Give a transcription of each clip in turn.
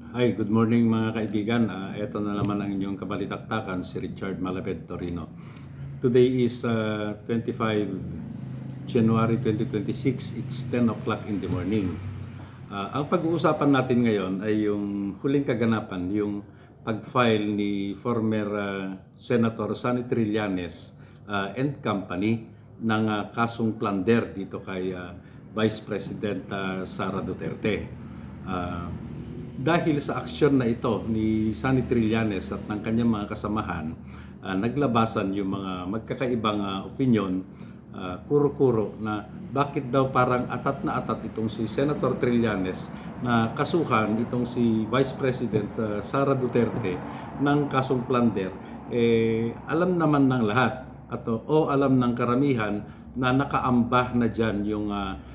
Hi, good morning mga kaibigan. Ito na naman ang inyong kabalitaktakan, si Richard Malaped Torino. Today is 25 January 2026. It's 10 o'clock in the morning. Ang pag-uusapan natin ngayon ay yung huling kaganapan, yung pag-file ni former Senator Sonny Trillanes and Company ng kasong plunder dito kay Vice President Sara Duterte. Dahil sa aksyon na ito ni Sonny Trillanes at ng kanyang mga kasamahan, naglabasan yung mga magkakaibang opinyon, kuro-kuro na bakit daw parang atat na atat itong si Senator Trillanes na kasuhan itong si Vice President Sara Duterte ng kasong plunder. Alam naman ng lahat o alam ng karamihan na nakaambah na dyan yung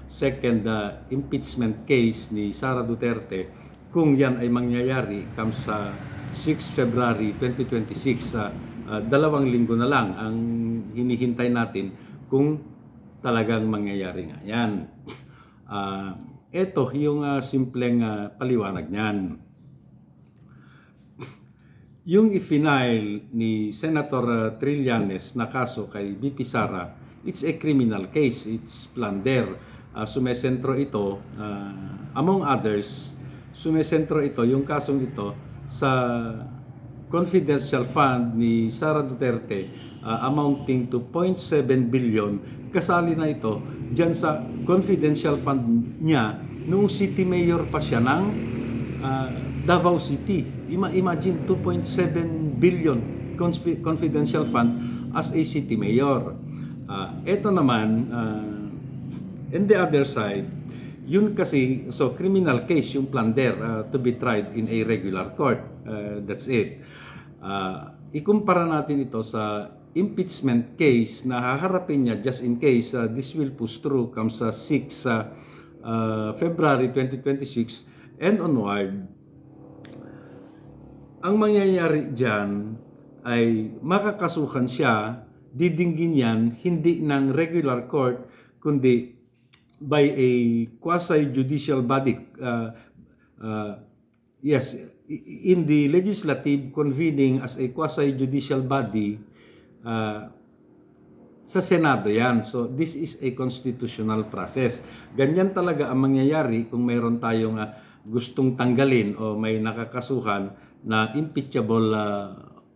second impeachment case ni Sara Duterte kung yan ay mangyayari sa 6 February 2026. Dalawang linggo na lang ang hinihintay natin kung talagang mangyayari nga yan. Ito yung simpleng paliwanag niyan. Yung i-file ni Senator Trillanes na kaso kay BP Sara, it's a criminal case, it's plunder. Sumesentro ito, among others, yung kasong ito sa confidential fund ni Sara Duterte amounting to 0.7 billion. Kasali na ito dyan sa confidential fund niya noong city mayor pa siya ng Davao City. Imagine 2.7 billion confidential fund as a city mayor. Ito naman, in the other side, yun kasi, so criminal case yung plunder to be tried in a regular court. That's it. Ikumpara natin ito sa impeachment case na haharapin niya just in case this will push through comes sa 6 February 2026 and onward. Ang mangyayari dyan ay makakasuhan siya, didinggin yan, hindi ng regular court, kundi by a quasi-judicial body. Yes, in the legislative convening as a quasi-judicial body sa Senado yan. So this is a constitutional process. Ganyan talaga ang mangyayari kung mayroon tayong gustong tanggalin o may nakakasuhan na impeachable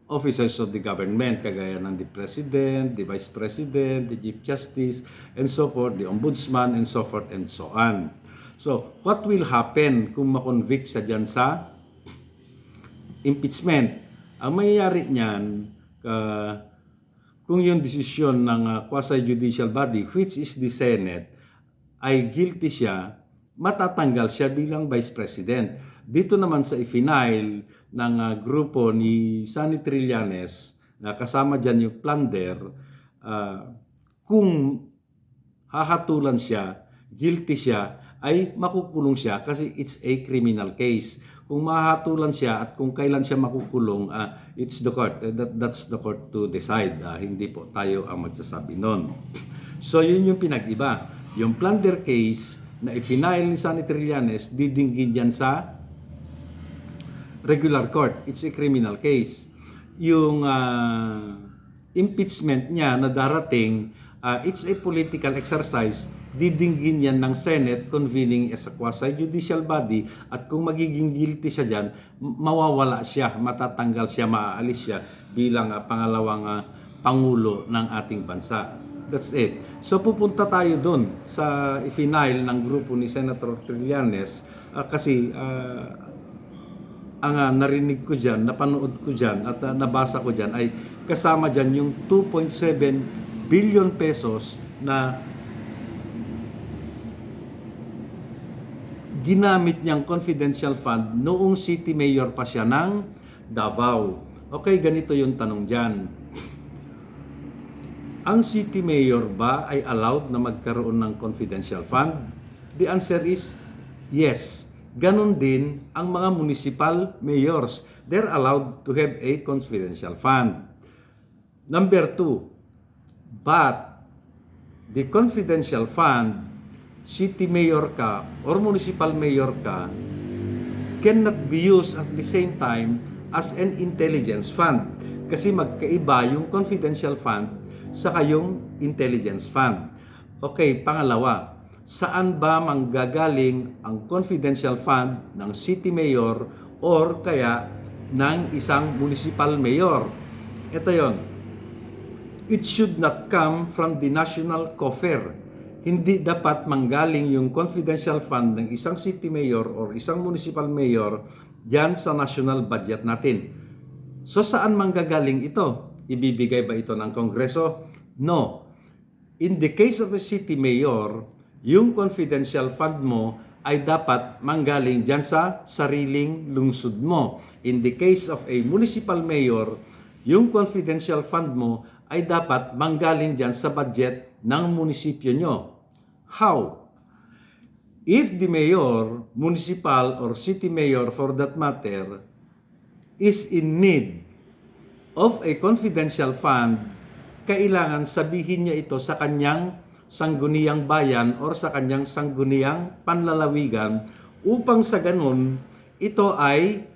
officers of the government, kagaya ng the President, the Vice President, the Chief Justice, and so forth, the Ombudsman, and so forth, and so on. So, what will happen kung makonvict siya dyan sa impeachment? Ang mangyayari niyan, kung yung desisyon ng quasi-judicial body, which is the Senate, ay guilty siya, matatanggal siya bilang Vice President. Dito naman sa i-file ng grupo ni Sonny Trillanes, na kasama dyan yung plunder, kung hahatulan siya, guilty siya, ay makukulong siya kasi it's a criminal case. Kung mahatulan siya at kung kailan siya makukulong, it's the court. That's the court to decide. Hindi po tayo ang magsasabi nun. So yun yung pinag-iba. Yung plunder case na i-file ni Sonny Trillanes, didinggin yan sa regular court. It's a criminal case. Yung impeachment niya na darating, it's a political exercise. Didinggin yan ng Senate convening as a quasi-judicial body, at kung magiging guilty siya dyan, mawawala siya, matatanggal siya, maaalis siya bilang pangalawang pangulo ng ating bansa. That's it. So pupunta tayo doon sa i-file ng grupo ni Senator Trillanes kasi ang narinig ko dyan, napanood ko dyan at nabasa ko dyan ay kasama dyan yung 2.7 billion pesos na ginamit niyang confidential fund noong city mayor pa siya ng Davao. Okay, ganito yung tanong dyan. Ang city mayor ba ay allowed na magkaroon ng confidential fund? The answer is yes. Ganon din ang mga municipal mayors. They're allowed to have a confidential fund. Number 2, but the confidential fund, city mayor ka or municipal mayor ka, cannot be used at the same time as an intelligence fund. Kasi magkaiba yung confidential fund sa yung intelligence fund. Okay, pangalawa, saan ba manggagaling ang confidential fund ng city mayor or kaya ng isang municipal mayor? Ito yon. It should not come from the national coffer. Hindi dapat manggaling yung confidential fund ng isang city mayor or isang municipal mayor diyan sa national budget natin. So saan manggagaling ito? Ibibigay ba ito ng Kongreso? No. In the case of a city mayor, yung confidential fund mo ay dapat manggaling diyan sa sariling lungsod mo. In the case of a municipal mayor, yung confidential fund mo ay dapat manggaling diyan sa budget ng munisipyo nyo. How? If the mayor, municipal or city mayor for that matter, is in need of a confidential fund, kailangan sabihin niya ito sa kanyang sangguniang bayan or sa kanyang sangguniang panlalawigan upang sa ganun ito ay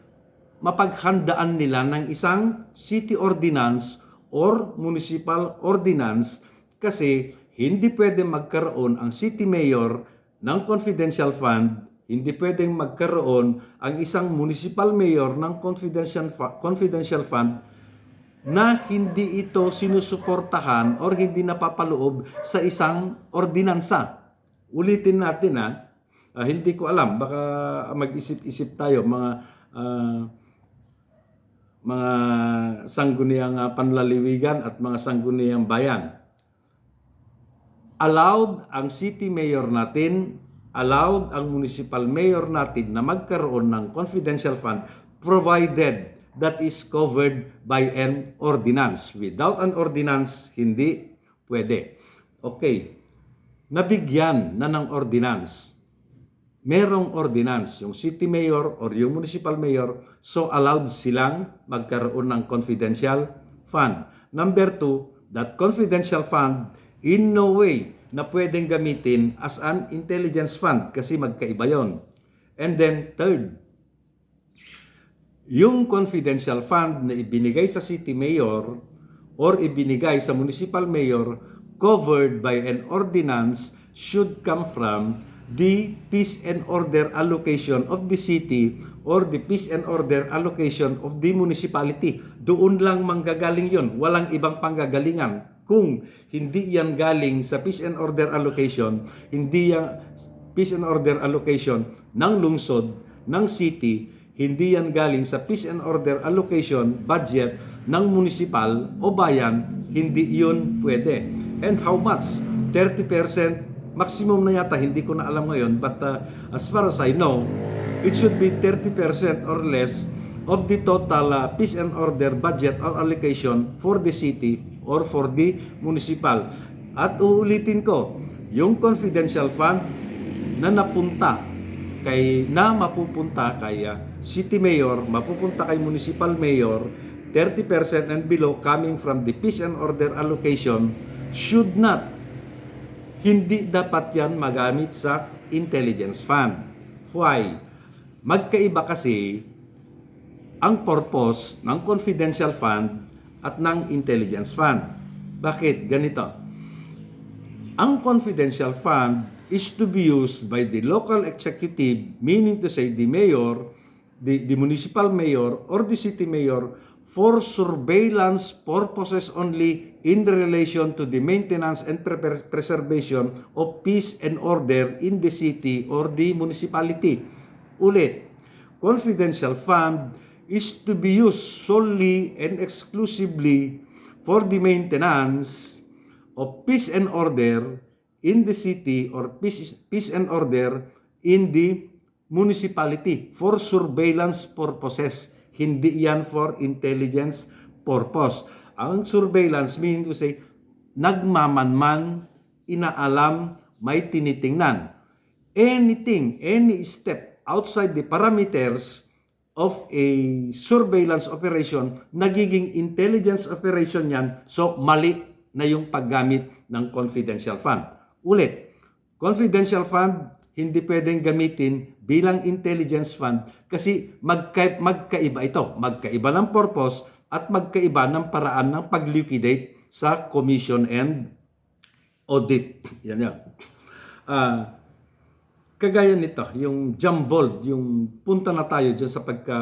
mapaghandaan nila ng isang city ordinance or municipal ordinance, kasi hindi pwede magkaroon ang city mayor ng confidential fund, hindi pwedeng magkaroon ang isang municipal mayor ng confidential fund na hindi ito sinusuportahan or hindi napapaloob sa isang ordinansa. Ulitin natin hindi ko alam, baka mag-isip-isip tayo mga sangguniang panlaliwigan at mga sangguniang bayan. Allowed ang city mayor natin, allowed ang municipal mayor natin na magkaroon ng confidential fund provided that is covered by an ordinance. Without an ordinance, hindi pwede. Okay, nabigyan na ng ordinance. Merong ordinance, yung city mayor or yung municipal mayor, so allowed silang magkaroon ng confidential fund. Number 2, that confidential fund in no way na pwedeng gamitin as an intelligence fund kasi magkaiba yon. And then third, yung confidential fund na ibinigay sa city mayor or ibinigay sa municipal mayor covered by an ordinance should come from the peace and order allocation of the city or the peace and order allocation of the municipality. Doon lang manggagaling yon, walang ibang panggagalingan. Kung hindi yan galing sa peace and order allocation, hindi yan peace and order allocation ng lungsod, ng city, hindi yan galing sa peace and order allocation budget ng municipal o bayan, hindi yun pwede. And how much? 30%? Maximum na yata, hindi ko na alam ngayon, but as far as I know, it should be 30% or less of the total peace and order budget or allocation for the city or for the municipal. At uulitin ko, yung confidential fund na mapupunta kay city mayor, mapupunta kay municipal mayor, 30% and below coming from the peace and order allocation should not, hindi dapat yan magamit sa intelligence fund. Why? Magkaiba kasi ang purpose ng confidential fund at ng intelligence fund. Bakit? Ganito. Ang confidential fund is to be used by the local executive, meaning to say the mayor, the municipal mayor or the city mayor, for surveillance purposes only in relation to the maintenance and preservation of peace and order in the city or the municipality. Ulit, confidential fund is to be used solely and exclusively for the maintenance of peace and order in the city or peace and order in the municipality for surveillance purposes. Hindi yan for intelligence purpose. Ang surveillance meaning to say, nagmamanman, inaalam, may tinitingnan. Anything, any step outside the parameters of a surveillance operation, nagiging intelligence operation yan, so mali na yung paggamit ng confidential fund. Ulit, confidential fund, hindi pwedeng gamitin bilang intelligence fund kasi magkaiba ito. Magkaiba ng purpose at magkaiba ng paraan ng pag-liquidate sa commission and audit. Yan yan. Kagaya nito, yung jumbled, yung punta na tayo dyan sa pagka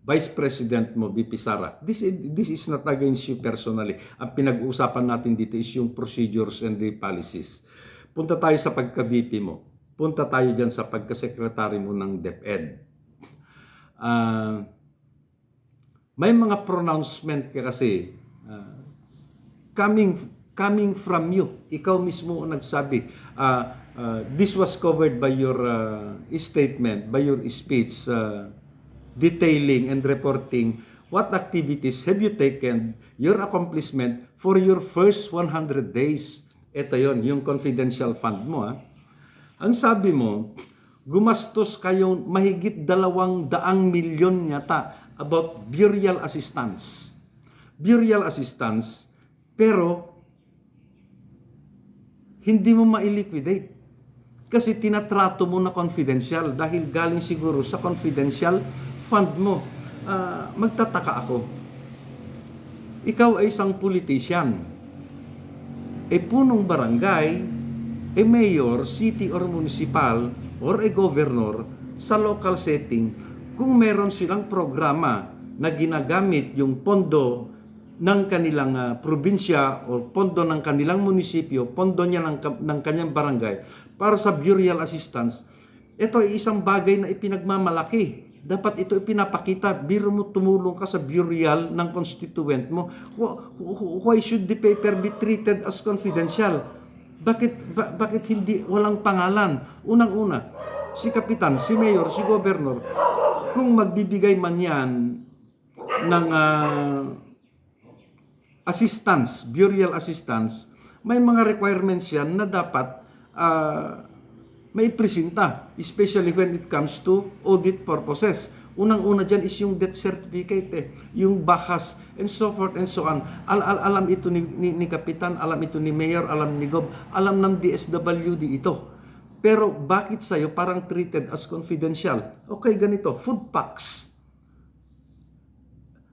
Vice President mo, VP Sara. This is not against you personally. Ang pinag-uusapan natin dito is yung procedures and the policies. Punta tayo sa pagka-VP mo. Punta tayo dyan sa pagka-secretary mo ng DepEd. May mga pronouncement ka kasi coming from you. Ikaw mismo ang nagsabi. This was covered by your statement, by your speech, detailing and reporting what activities have you taken, your accomplishment for your first 100 days. Ito yon, yung confidential fund mo. Ang sabi mo, gumastos kayong mahigit 200 milyon yata about burial assistance. Burial assistance, pero hindi mo ma-liquidate. Kasi tinatrato mo na confidential dahil galing siguro sa confidential fund mo. Magtataka ako. Ikaw ay isang politician. Punong barangay, mayor, city or municipal, or governor sa local setting, kung meron silang programa na ginagamit yung pondo ng kanilang probinsya o pondo ng kanilang munisipyo, pondo niya ng kanyang barangay para sa burial assistance, ito ay isang bagay na ipinagmamalaki. Dapat ito ipinapakita. Biro mo tumulong ka sa burial ng constituent mo. Why should the paper be treated as confidential? Bakit hindi walang pangalan? Unang-una, si kapitan, si mayor, si governor, kung magbibigay man yan ng assistance, burial assistance, may mga requirements yan na dapat may presenta, especially when it comes to audit purposes. Unang-una dyan is yung death certificate, yung bahas, and so forth and so on. Alam ito ni Kapitan, alam ito ni Mayor, alam ni Gob, alam ng DSWD ito. Pero bakit sa'yo parang treated as confidential? Okay, ganito, food packs.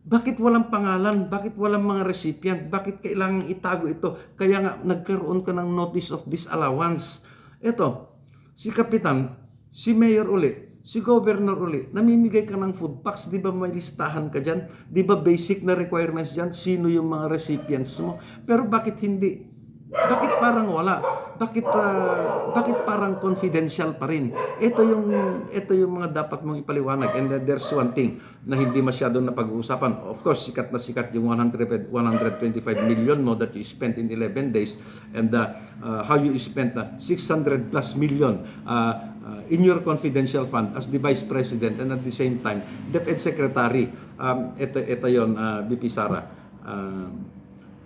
Bakit walang pangalan? Bakit walang mga recipient? Bakit kailangan itago ito? Kaya nga, nagkaroon ka ng notice of disallowance. Ito, si Kapitan, si Mayor uli, si Governor uli, namimigay ka ng food packs, di ba may listahan ka dyan? Di ba basic na requirements dyan? Sino yung mga recipients mo? Pero bakit hindi? Bakit parang wala? Bakit parang confidential pa rin? Ito yung mga dapat mong ipaliwanag. And then there's one thing na hindi masyadong napag-uusapan. Of course, sikat na sikat yung 125 million mo that you spent in 11 days and how you spent 600 plus million in your confidential fund as the Vice President and at the same time, DepEd Secretary. Ito yon, VP Sara.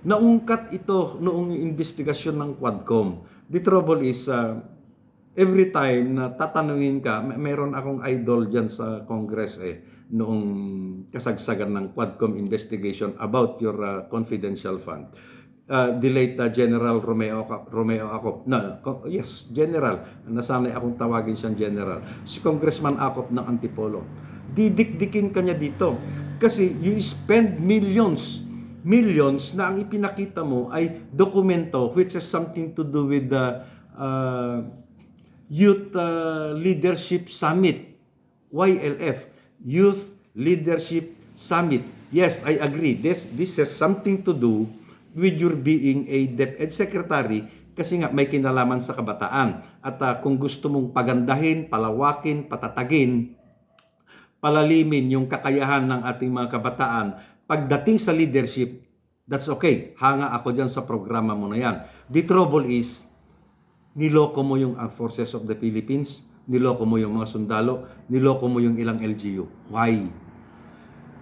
Naungkat ito noong investigasyon ng Quadcom. The trouble is, every time na tatanungin ka, meron akong idol dyan sa Congress noong kasagsagan ng Quadcom investigation about your confidential fund. The late General Romeo Acop. Yes, General. Nasanay akong tawagin siyang General. Si Congressman Acop ng Antipolo. Didikdikin kanya dito. Kasi you spend millions na ang ipinakita mo ay dokumento which has something to do with the Youth Leadership Summit, YLF, Youth Leadership Summit. Yes, I agree. This has something to do with your being a DepEd Secretary kasi nga may kinalaman sa kabataan. At kung gusto mong pagandahin, palawakin, patatagin, palalimin yung kakayahan ng ating mga kabataan, pagdating sa leadership, that's okay. Hanga ako dyan sa programa mo na yan. The trouble is, niloko mo yung Armed Forces of the Philippines, niloko mo yung mga sundalo, niloko mo yung ilang LGU. Why?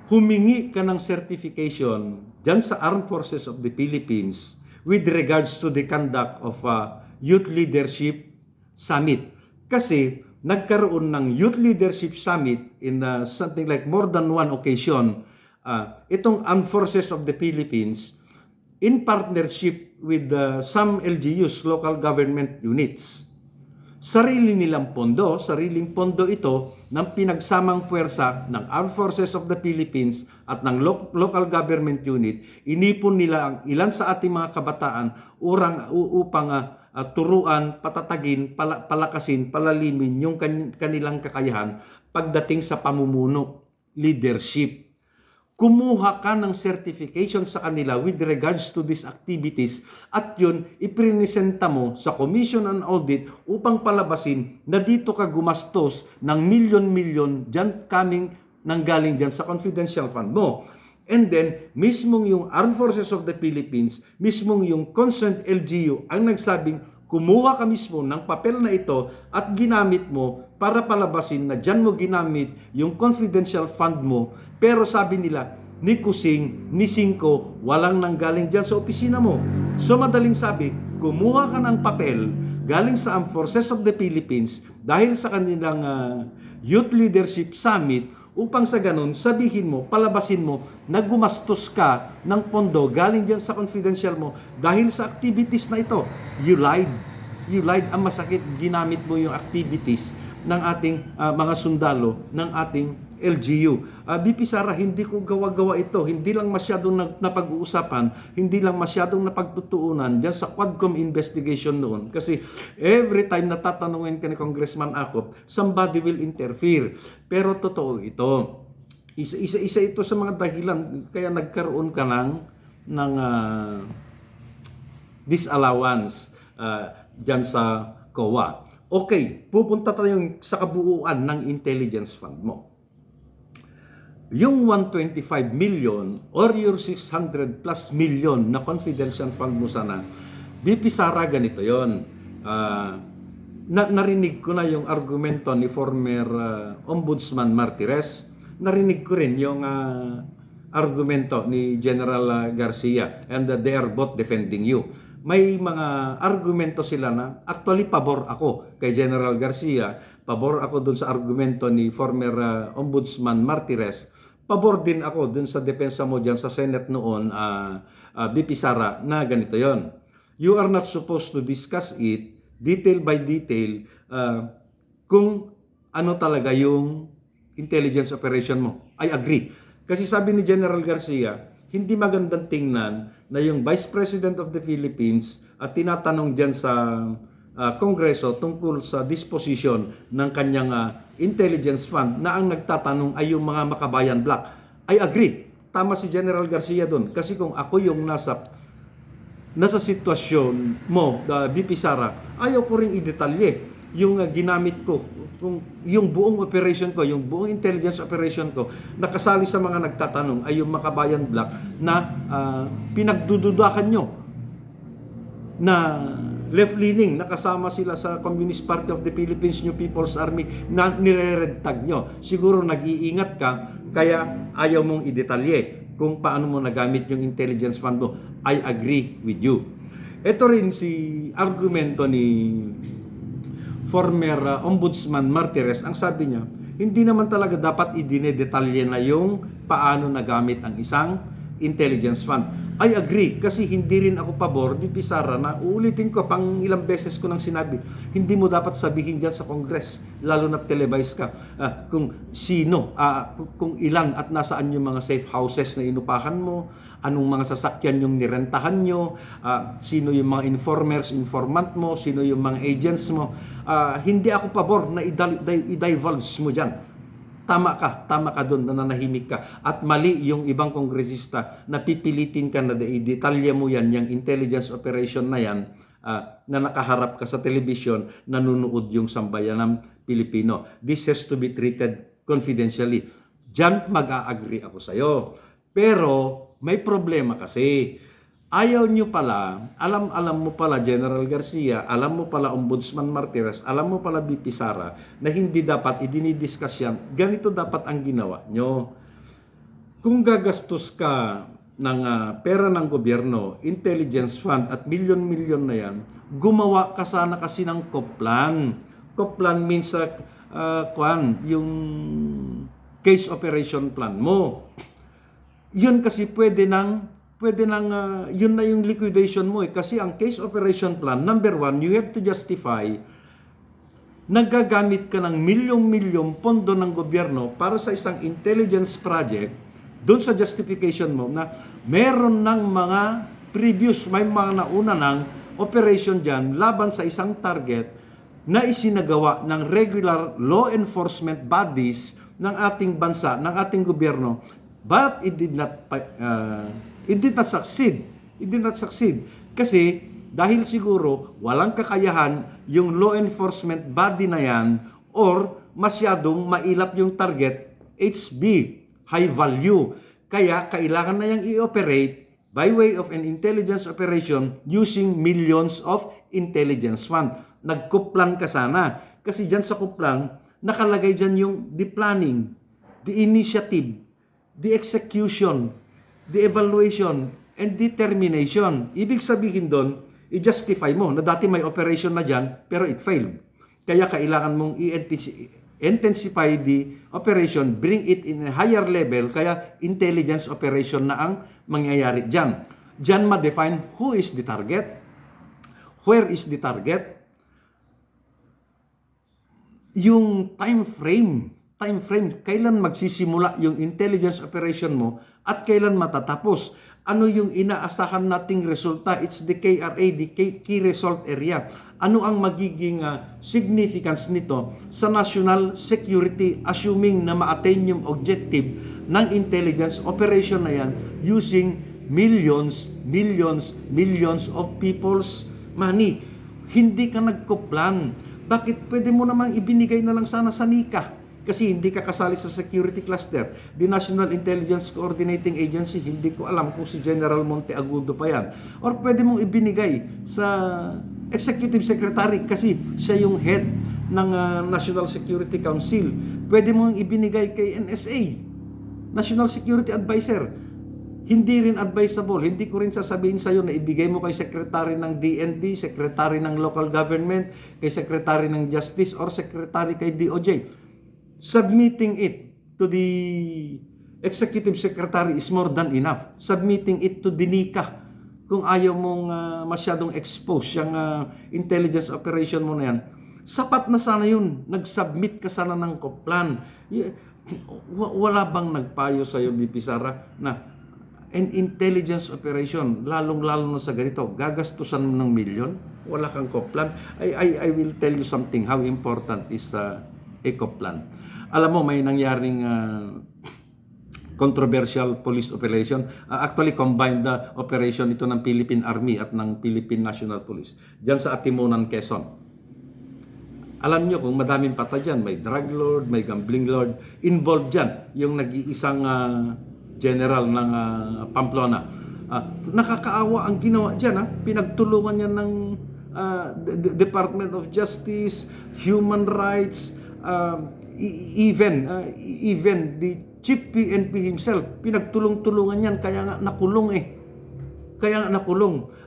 Humingi ka ng certification dyan sa Armed Forces of the Philippines with regards to the conduct of Youth Leadership Summit. Kasi nagkaroon ng Youth Leadership Summit in something like more than one occasion. Itong Armed Forces of the Philippines in partnership with some LGUs, local government units. sariling pondo ito ng pinagsamang puwersa ng Armed Forces of the Philippines at ng local government unit. Inipon nila ang ilan sa ating mga kabataan upang turuan, patatagin, palakasin, palalimin yung kanilang kakayahan pagdating sa pamumuno, leadership. Kumuha ka ng certification sa kanila with regards to these activities at yun, iprinisenta mo sa Commission on Audit upang palabasin na dito ka gumastos ng milyon-milyon dyan nanggaling dyan sa confidential fund mo. And then, mismong yung Armed Forces of the Philippines, mismong yung concerned LGU ang nagsabing, kumuha ka mismo ng papel na ito at ginamit mo para palabasin na dyan mo ginamit yung confidential fund mo. Pero sabi nila, ni Kusing, ni Singko, walang nanggaling dyan sa opisina mo. So madaling sabi, kumuha ka ng papel galing sa Armed Forces of the Philippines dahil sa kanilang Youth Leadership Summit upang sa ganun sabihin mo, palabasin mo na gumastos ka ng pondo galing dyan sa confidential mo dahil sa activities na ito. You lied. You lied. Ang masakit, ginamit mo yung activities ng ating mga sundalo, ng ating LGU. BP Sara, hindi ko gawa-gawa ito. Hindi lang masyadong napag-uusapan, hindi lang masyadong napagtutuunan dyan sa Quadcom investigation noon. Kasi every time natatanungin ka ni Congressman Acop, somebody will interfere. Pero totoo ito. Isa ito sa mga dahilan kaya nagkaroon ka ng disallowance dyan sa COA. Okay, pupunta tayo sa kabuuan ng intelligence fund mo. Yung 125 million or your 600 plus million na confidential fund mo sana, BP Sara, ganito yon. Narinig ko na yung argumento ni former Ombudsman Martires. Narinig ko rin yung argumento ni General Garcia, and they are both defending you. May mga argumento sila na actually pabor ako kay General Garcia, pabor ako dun sa argumento ni former Ombudsman Martires, pabor din ako dun sa depensa mo dyan sa Senate noon, BP Sara, na ganito yon. You are not supposed to discuss it detail by detail kung ano talaga yung intelligence operation mo. I agree. Kasi sabi ni General Garcia, hindi magandang tingnan na yung Vice President of the Philippines at tinatanong dyan sa Kongreso tungkol sa disposition ng kanyang intelligence fund na ang nagtatanong ay yung mga Makabayan Black. I agree. Tama si General Garcia doon. Kasi kung ako yung nasa sitwasyon mo, BP Sara, ayaw ko rin idetalye yung ginamit ko, kung yung buong operation ko, yung buong intelligence operation ko, nakasali sa mga nagtatanong ay yung Makabayan Black na pinagdududakan nyo na left-leaning, nakasama sila sa Communist Party of the Philippines, New People's Army, na nire-red tag nyo. Siguro nag-iingat ka, kaya ayaw mong idetalye kung paano mo nagamit yung intelligence fund mo. I agree with you. Ito rin si argumento ni former Ombudsman Martires. Ang sabi niya, hindi naman talaga dapat idinedetalye na yung paano nagamit ang isang intelligence fund. I agree, kasi hindi rin ako pabor, BP Sara, na uulitin ko pang ilang beses ko nang sinabi, hindi mo dapat sabihin dyan sa Congress, lalo na televise ka, kung sino, kung ilan at nasaan yung mga safe houses na inupahan mo, anong mga sasakyan yung nirentahan nyo, sino yung mga informers, informant mo, sino yung mga agents mo. Hindi ako pabor na i-divulge mo dyan. Tama ka doon, nananahimik ka. At mali yung ibang kongresista na pipilitin ka na i-detalye mo yan, yung intelligence operation na yan, na nakaharap ka sa television, nanunood yung sambayan ng Pilipino. This has to be treated confidentially. Diyan mag-a-agree ako sa'yo. Pero may problema kasi. Ayaw nyo pala, alam mo pala General Garcia, alam mo pala Ombudsman Martires, alam mo pala BP Sara, na hindi dapat idinidiscuss yan. Ganito dapat ang ginawa nyo. Kung gagastos ka ng pera ng gobyerno, intelligence fund at milyon-milyon na yan, gumawa ka sana kasi ng COPLAN. COPLAN means yung case operation plan mo. Yun kasi pwede nang yun na yung liquidation mo kasi ang case operation plan, number one, you have to justify nagagamit ka ng milyong-milyong pondo ng gobyerno para sa isang intelligence project, doon sa justification mo na meron ng mga previous, may mga nauna ng operation dyan laban sa isang target na isinagawa ng regular law enforcement bodies ng ating bansa, ng ating gobyerno, but it did not succeed. It did not succeed. Kasi dahil siguro walang kakayahan yung law enforcement body na yan or masyadong mailap yung target, HB, high value. Kaya kailangan na yung i-operate by way of an intelligence operation using millions of intelligence fund. Nagkuplan ka sana. Kasi dyan sa kuplan, nakalagay dyan yung the planning, the initiative, the execution, the evaluation, and determination. Ibig sabihin doon, i-justify mo na dati may operation na dyan, pero it failed. Kaya kailangan mong intensify the operation, bring it in a higher level, kaya intelligence operation na ang mangyayari dyan. Dyan ma-define who is the target, where is the target, yung time frame, kailan magsisimula yung intelligence operation mo at kailan matatapos. Ano yung inaasahan nating resulta? It's the KRA, the Key Result Area. Ano ang magiging significance nito sa national security, assuming na ma-attain yung objective ng intelligence operation na yan using millions of people's money. Hindi ka nagkuplan. Bakit pwede mo namang ibinigay na lang sana sa NICA? Kasi hindi ka kasali sa security cluster. The National Intelligence Coordinating Agency, hindi ko alam kung si General Monteagudo pa yan. Or pwede mong ibinigay sa Executive Secretary kasi siya yung head ng National Security Council. Pwede mong ibinigay kay NSA, National Security Advisor. Hindi rin advisable. Hindi ko rin sasabihin sa'yo na ibigay mo kay Secretary ng DND, Secretary ng Local Government, kay Secretary ng Justice, or Secretary kay DOJ. Submitting it to the Executive Secretary is more than enough. Submitting it to the NICA, kung ayaw mong masyadong expose yung intelligence operation mo na yan, sapat na sana yun. Nag-submit ka sana ng plan. Wala bang nagpayo sa'yo, BP Sara, na an intelligence operation, lalong-lalo na sa ganito, gagastusan mo ng milyon? Wala kang koplan? I will tell you something, how important is ECOPLAN. Alam mo, may nangyaring controversial police operation. Actually, combined operation ito ng Philippine Army at ng Philippine National Police. Diyan sa Atimonan, Quezon. Alam nyo kung madaming patay dyan, may drug lord, may gambling lord. Involved dyan yung nag-iisang general ng Pamplona. Nakakaawa ang ginawa dyan. Pinagtulungan niya ng Department of Justice, Human Rights, even the Chief PNP himself, pinagtulong-tulungan yan, kaya nga nakulong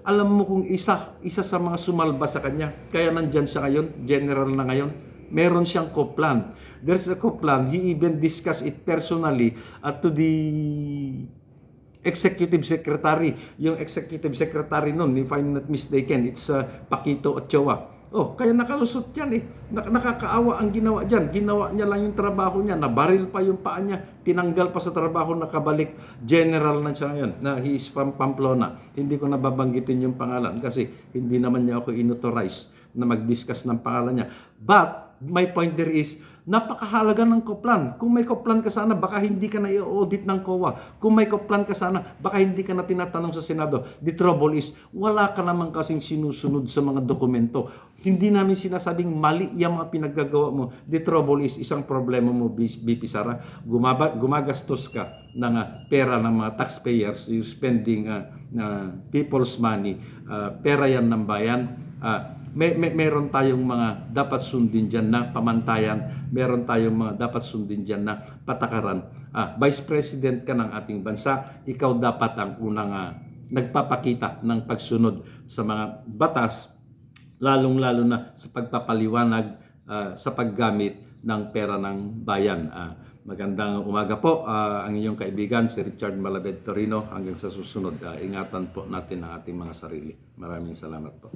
Alam mo kung isa sa mga sumalba sa kanya, kaya nandyan siya ngayon, general na ngayon, meron siyang co-plan. There's a co-plan. He even discussed it personally to the Executive Secretary. Yung Executive Secretary nun, if I'm not mistaken, it's Paquito Ochoa. Kaya nakalusot yan eh. Nakakaawa ang ginawa dyan. Ginawa niya lang yung trabaho niya. Nabaril pa yung paa niya. Tinanggal pa sa trabaho, nakabalik. General na siya ngayon. Na he is from Pamplona. Hindi ko nababanggitin yung pangalan kasi hindi naman niya ako inauthorize na mag-discuss ng pangalan niya. But my point there is, napakahalaga ng koplan. Kung may koplan ka sana, baka hindi ka na i-audit ng COA. Kung may koplan ka sana, baka hindi ka na tinatanong sa Senado. The trouble is, wala ka naman kasing sinusunod sa mga dokumento. Hindi namin sinasabing mali yung mga pinaggagawa mo. The trouble is, isang problema mo, BP Sara, gumagastos ka ng pera ng mga taxpayers, you spending people's money, pera yan ng bayan. Meron tayong mga dapat sundin dyan na pamantayan, meron tayong mga dapat sundin dyan na patakaran. Vice President ka ng ating bansa, ikaw dapat ang unang nagpapakita ng pagsunod sa mga batas, lalong-lalo na sa pagpapaliwanag sa paggamit ng pera ng bayan. Magandang umaga po, ang inyong kaibigan si Richard Malabed Torino. Hanggang sa susunod, ingatan po natin ang ating mga sarili. Maraming salamat po.